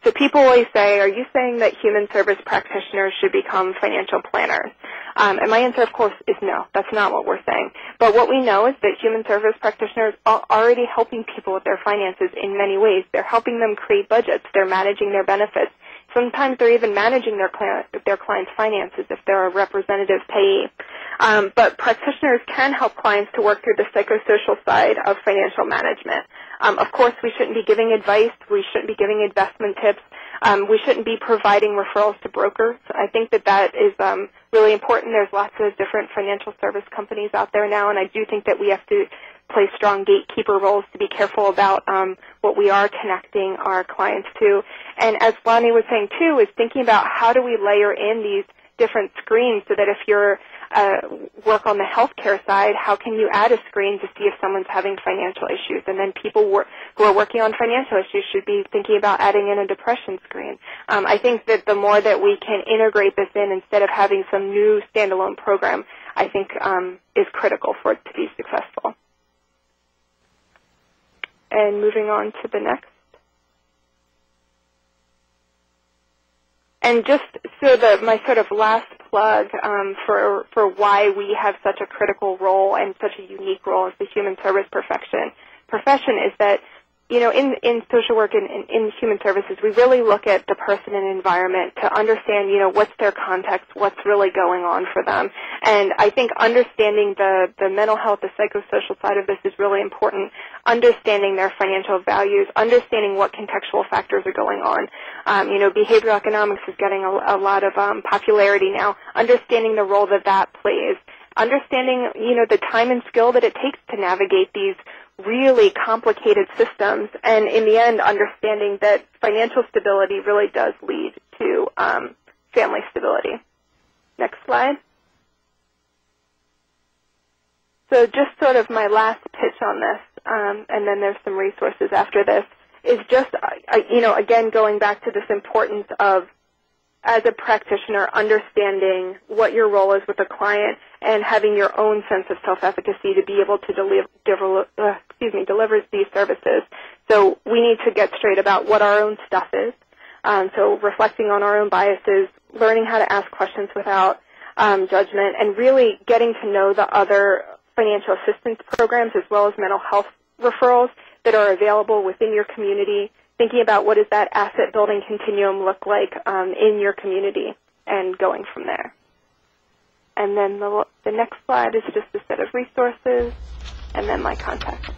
So people always say, are you saying that human service practitioners should become financial planners? And my answer, of course, is no. That's not what we're saying. But what we know is that human service practitioners are already helping people with their finances in many ways. They're helping them create budgets. They're managing their benefits. Sometimes they're even managing their clients' finances if they're a representative payee. But practitioners can help clients to work through the psychosocial side of financial management. Of course, we shouldn't be giving advice. We shouldn't be giving investment tips. We shouldn't be providing referrals to brokers. I think that is really important. There's lots of different financial service companies out there now, and I do think that we have to play strong gatekeeper roles to be careful about what we are connecting our clients to. And as Lonnie was saying, too, is thinking about how do we layer in these different screens so that if you're work on the healthcare side, how can you add a screen to see if someone's having financial issues? And then people who are working on financial issues should be thinking about adding in a depression screen. I think that the more that we can integrate this in instead of having some new standalone program, I think is critical for it to be successful. And moving on to the next. And just so my sort of last plug for why we have such a critical role and such a unique role as the human service profession is that, you know, in social work and in human services, we really look at the person and environment to understand, you know, what's their context, what's really going on for them. And I think understanding the mental health, the psychosocial side of this is really important. Understanding their financial values, understanding what contextual factors are going on. You know, behavioral economics is getting a lot of popularity now. Understanding the role that plays. Understanding, you know, the time and skill that it takes to navigate these really complicated systems, and in the end, understanding that financial stability really does lead to family stability. Next slide. So just sort of my last pitch on this, and then there's some resources after this, is just, you know, again, going back to this importance of, as a practitioner, understanding what your role is with a client and having your own sense of self-efficacy to be able to deliver these services. So we need to get straight about what our own stuff is. So reflecting on our own biases, learning how to ask questions without judgment, and really getting to know the other financial assistance programs as well as mental health referrals that are available within your community, thinking about what does that asset building continuum look like in your community, and going from there. And then the next slide is just a set of resources, and then my contact.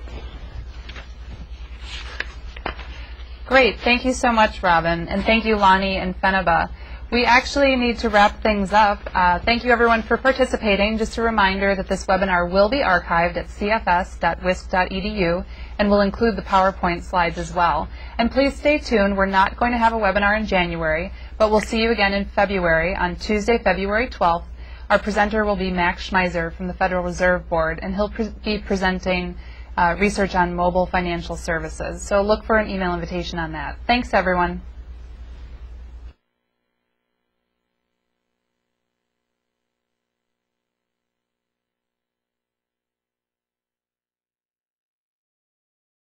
Great. Thank you so much, Robin. And thank you, Lonnie and Fenaba. We actually need to wrap things up. Thank you, everyone, for participating. Just a reminder that this webinar will be archived at cfs.wisc.edu and will include the PowerPoint slides as well. And please stay tuned. We're not going to have a webinar in January, but we'll see you again in February, on Tuesday, February 12th. Our presenter will be Max Schmeiser from the Federal Reserve Board, and he'll be presenting research on mobile financial services. So look for an email invitation on that. Thanks, everyone.